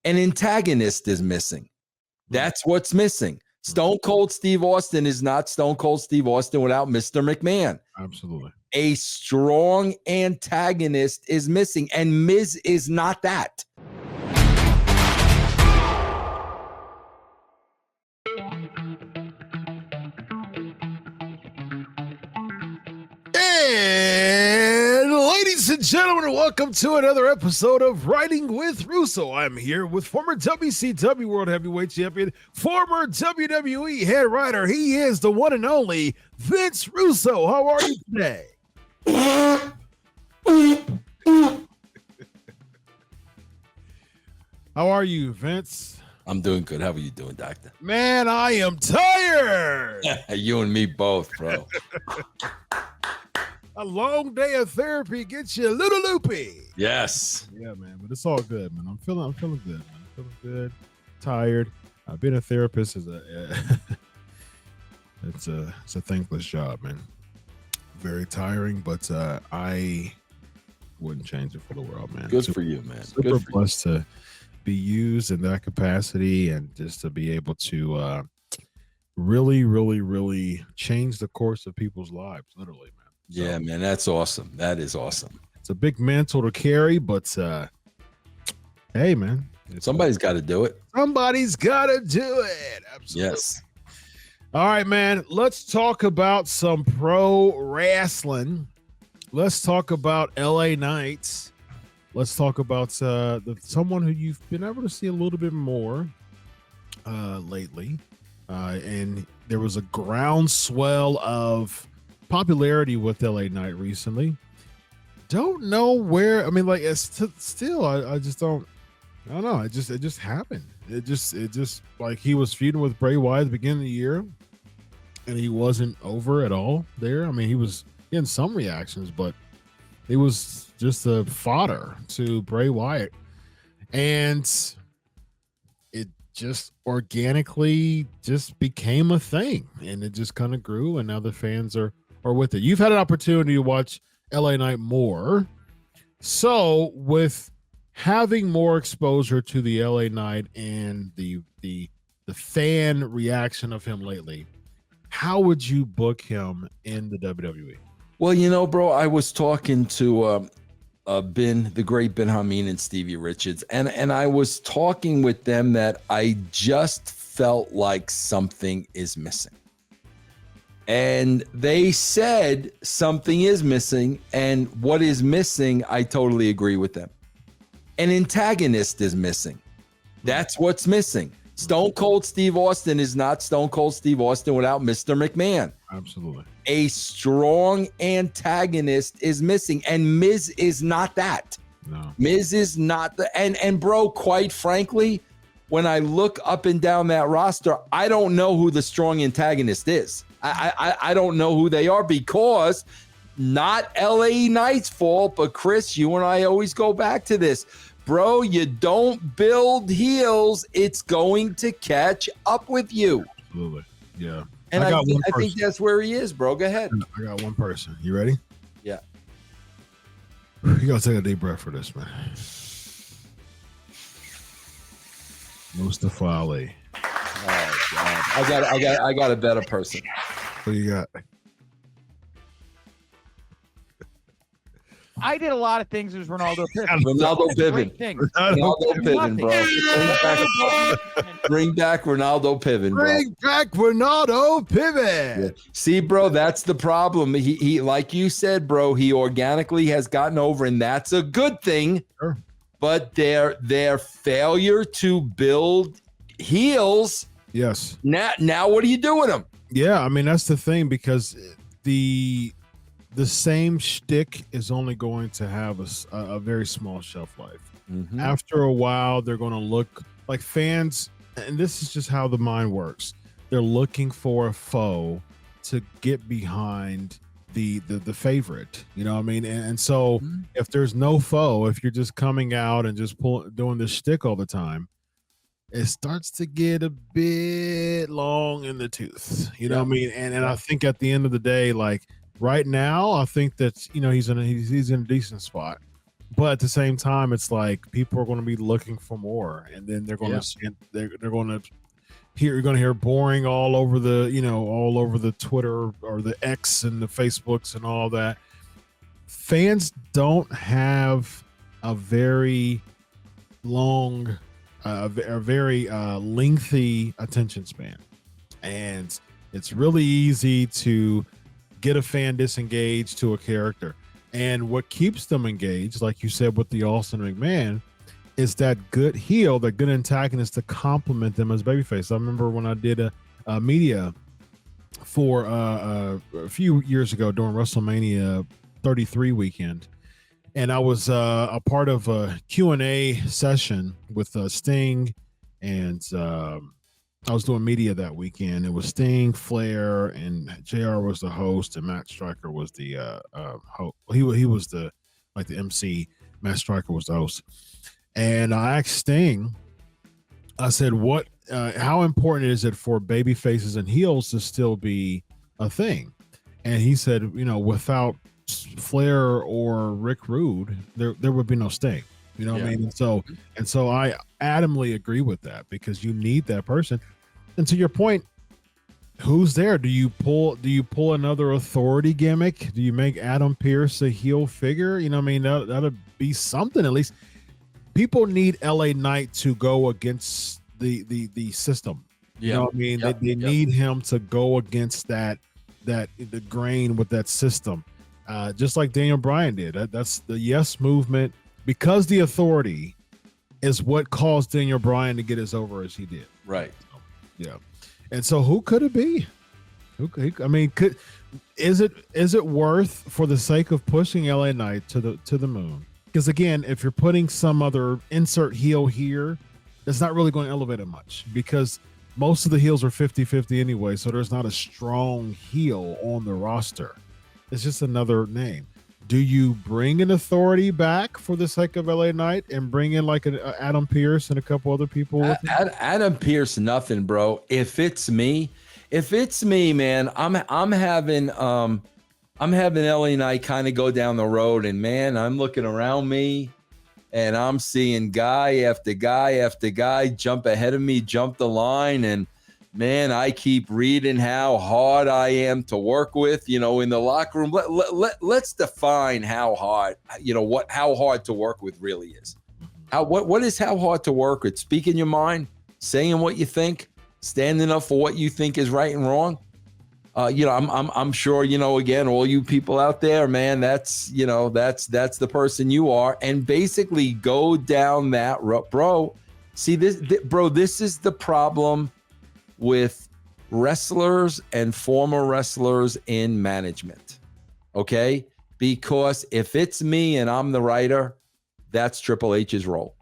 An antagonist is missing. That's what's missing. Stone Cold Steve Austin is not Stone Cold Steve Austin without Mr. McMahon. Absolutely. A strong antagonist is missing, and Miz is not that. And ladies and gentlemen, welcome to another episode of Writing with Russo. I'm here with former WCW World Heavyweight Champion, former WWE head writer. He is the one and only Vince Russo. How are you today? How are you, Vince? I'm doing good. How are you doing, Doctor? Man, I am tired. You and me both, bro. A long day of therapy gets you a little loopy. Yes. Yeah, man, but it's all good, man. I'm feeling good, man. I'm feeling good. Tired. Being a therapist is it's a thankless job, man. Very tiring, but I wouldn't change it for the world, man. Good for you, man. Super blessed to be used in that capacity and just to be able to really change the course of people's lives, literally, man. So, yeah, man, that's awesome. That is awesome. It's a big mantle to carry, but hey, man. Somebody's got to do it. Somebody's got to do it. Absolutely. Yes. All right, man. Let's talk about some pro wrestling. Let's talk about LA Knights. Let's talk about someone who you've been able to see a little bit more lately. And there was a groundswell of popularity with LA Knight recently. Don't know where. I mean, like, it's still. I just don't. I don't know. It just happened. It just like he was feuding with Bray Wyatt at the beginning of the year, and he wasn't over at all there. I mean, he was getting some reactions, but it was just a fodder to Bray Wyatt, and it just organically just became a thing, and it just kind of grew, and now the fans are with it. You've had an opportunity to watch LA Knight more. So with having more exposure to the LA Knight and the fan reaction of him lately, how would you book him in the WWE? Well, you know, bro, I was talking to the great Ben Hameen and Stevie Richards, and I was talking with them that I just felt like something is missing. And they said something is missing, and what is missing, I totally agree with them. An antagonist is missing. That's what's missing. Stone Cold Steve Austin is not Stone Cold Steve Austin without Mr. McMahon. Absolutely. A strong antagonist is missing, and Miz is not that. No. Miz is not the and bro, quite frankly, when I look up and down that roster, I don't know who the strong antagonist is. I don't know who they are, because not LA Knight's fault, but Chris, you and I always go back to this. Bro, you don't build heels, it's going to catch up with you. Absolutely. Yeah. And I think that's where he is, bro. Go ahead. I got one person. You ready? Yeah. You gotta take a deep breath for this, man. Mustafa Ali. Oh God. I got a better person. What do you got? I did a lot of things as Ronaldo Piven. Ronaldo Piven, bro. Bring back Ronaldo Piven, bro. Bring back Ronaldo Piven. Yeah. See, bro, that's the problem. He, like you said, bro, he organically has gotten over, and that's a good thing. Sure. But their failure to build heels. Yes. Now what do you do with them? Yeah, I mean, that's the thing, because the same shtick is only going to have a very small shelf life. Mm-hmm. After a while, they're going to look like fans, and this is just how the mind works. They're looking for a foe to get behind the favorite, you know what I mean? And so if there's no foe, if you're just coming out and just doing this shtick all the time, it starts to get a bit long in the tooth, you know what I mean? And I think at the end of the day, like right now, I think that, you know, he's in a decent spot. but at the same time, it's like people are going to be looking for more, and then they're going to they're going to hear, you're going to hear boring all over the, all over the Twitter or the X and the Facebooks and all that. Fans don't have a very long, a very lengthy attention span, and it's really easy to get a fan disengaged to a character. And what keeps them engaged, like you said with the Austin McMahon, is that good heel, that good antagonist to complement them as babyface. I remember when I did a media for a few years ago during WrestleMania 33 weekend, and I was a part of a Q&A session with Sting, and I was doing media that weekend. It was Sting, Flair, and JR was the host, and Matt Striker was the host. He was the MC. Matt Striker was the host. And I asked Sting, I said, how important is it for baby faces and heels to still be a thing? And he said, without Flair or Rick Rude, there would be no Sting. You know what I mean? And so I adamantly agree with that, because you need that person. And to your point, who's there? Do you pull another authority gimmick? Do you make Adam Pearce a heel figure? You know what I mean? That'll be something at least. People need LA Knight to go against the system. You know what I mean? They need him to go against the grain with that system. Just like Daniel Bryan did. That's the yes movement, because the authority is what caused Daniel Bryan to get as over as he did. Right. Yeah. And so who could it be? Is it worth, for the sake of pushing LA Knight to the moon? Because again, if you're putting some other insert heel here, that's not really going to elevate it much, because most of the heels are 50-50 anyway. So there's not a strong heel on the roster. It's just another name. Do you bring an authority back for the sake of LA Knight and bring in like an Adam Pearce and a couple other people? Adam Pearce, nothing, bro. If it's me, man, I'm having LA Knight kind of go down the road, and man, I'm looking around me, and I'm seeing guy after guy after guy jump ahead of me, jump the line, and man, I keep reading how hard I am to work with, in the locker room. Let's define how hard, how hard to work with really is. What is how hard to work with? Speaking your mind, saying what you think, standing up for what you think is right and wrong. I'm sure, again, all you people out there, man, that's the person you are, and basically go down that road, bro. See this, bro, this is the problem with wrestlers and former wrestlers in management. Okay? Because if it's me and I'm the writer, that's Triple H's role.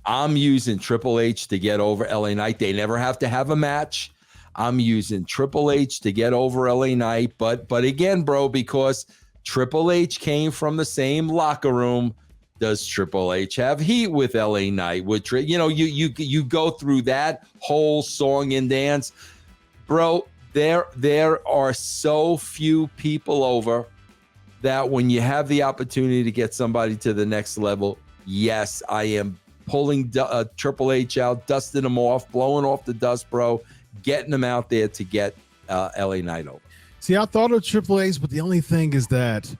I'm using Triple H to get over LA Knight. They never have to have a match. I'm using Triple H to get over LA Knight. But again, bro, because Triple H came from the same locker room, does Triple H have heat with LA Knight? You go through that whole song and dance. Bro, there are so few people over that when you have the opportunity to get somebody to the next level, yes, I am pulling Triple H out, dusting him off, blowing off the dust, bro, getting him out there to get LA Knight over. See, I thought of Triple H, but the only thing is that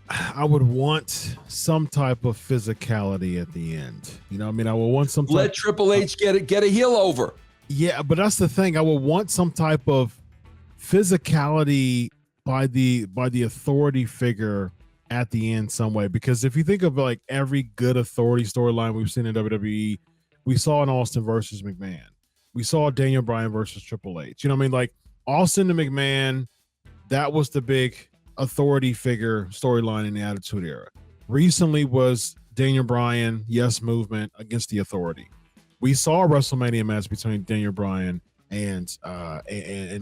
I would want some type of physicality at the end. You know what I mean? I would want some type. Let Triple H get a heel over. Yeah, but that's the thing. I would want some type of physicality by the authority figure at the end some way. Because if you think of like every good authority storyline we've seen in WWE, we saw an Austin versus McMahon. We saw Daniel Bryan versus Triple H. You know what I mean? Like Austin to McMahon, that was the big authority figure storyline in the Attitude Era. Recently was Daniel Bryan, Yes Movement against the Authority. We saw a WrestleMania match between Daniel Bryan and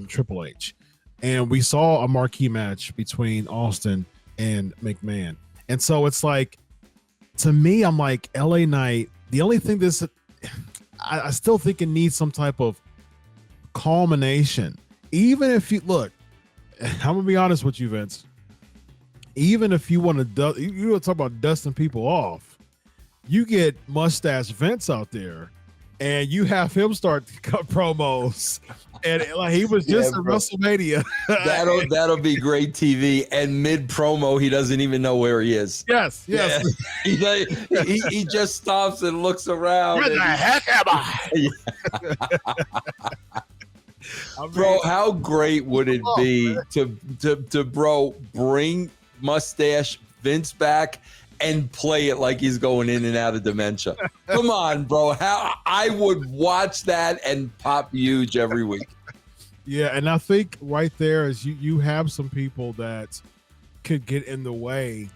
Triple H, and we saw a marquee match between Austin and McMahon. And so it's like, to me, I'm like, LA Knight. The only thing I still think it needs some type of culmination. Even if you look, I'm gonna be honest with you, Vince. even if you want to, you want to talk about dusting people off, you get Mustache Vince out there, and you have him start to cut promos, and like he was just at WrestleMania. That'll be great TV. And mid promo, he doesn't even know where he is. Yes. Yeah. he just stops and looks around. Where the heck am I? Bro, how great would it be to bring Mustache Vince back and play it like he's going in and out of dementia? Come on, bro. How I would watch that and pop huge every week. Yeah, and I think right there is you have some people that could get in the way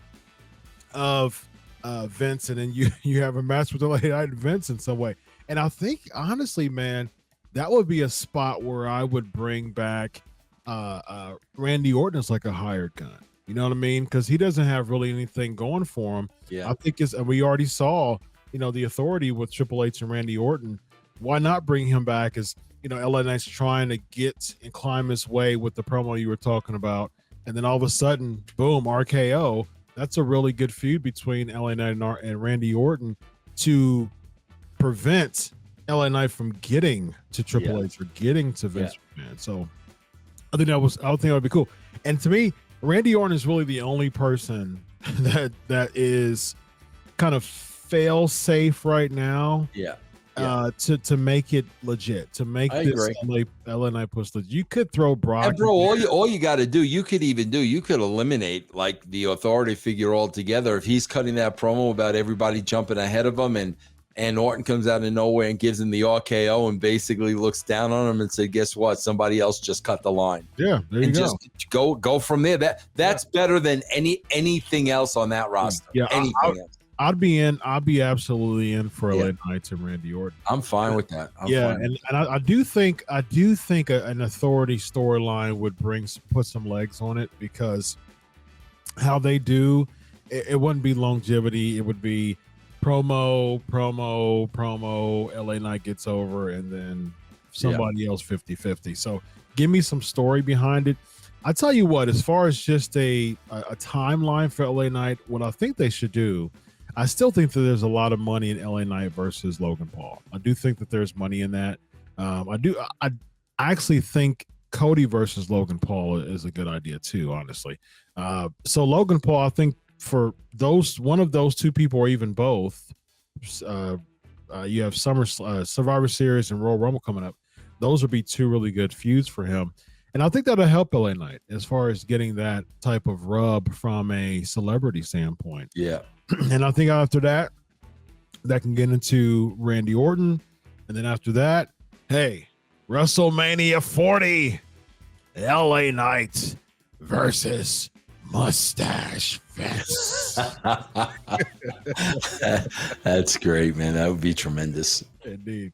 of Vince, and then you have a match with the late night Vince in some way. And I think honestly, man, that would be a spot where I would bring back Randy Orton as like a hired gun. You know what I mean? Because he doesn't have really anything going for him. Yeah, I think we already saw, the authority with Triple H and Randy Orton. Why not bring him back as, LA Knight's trying to get and climb his way with the promo you were talking about. And then all of a sudden, boom, RKO. That's a really good feud between LA Knight and Randy Orton to prevent LA Knight from getting to Triple H or getting to Vince McMahon. So I think that would be cool. And to me, Randy Orton is really the only person that is kind of fail safe right now. To make it legit, to make this LA Knight push legit. You could throw Brock. And bro, all you got to do, you could eliminate like the authority figure altogether. If he's cutting that promo about everybody jumping ahead of him, and Orton comes out of nowhere and gives him the RKO and basically looks down on him and said, "Guess what? Somebody else just cut the line." Yeah, there you go. Just go from there. That's better than anything else on that roster. Yeah, anything else. I'd be absolutely in for LA Knight and Randy Orton. I'm fine with that. I do think an authority storyline would put some legs on it, because how they do it wouldn't be longevity. It would be promo. LA Knight gets over, and then somebody else 50-50. So give me some story behind it. I tell you what, as far as just a timeline for LA Knight, what I think they should do, I still think that there's a lot of money in LA Knight versus Logan Paul. I do think that there's money in that. I actually think Cody versus Logan Paul is a good idea too, honestly. So Logan Paul, I think for one of those two people, or even both, you have Survivor Series and Royal Rumble coming up. Those would be two really good feuds for him. And I think that'll help LA Knight as far as getting that type of rub from a celebrity standpoint. Yeah. And I think after that can get into Randy Orton. And then after that, hey, WrestleMania 40, LA Knight versus Mustache Vince. That's great, man. That would be tremendous. Indeed.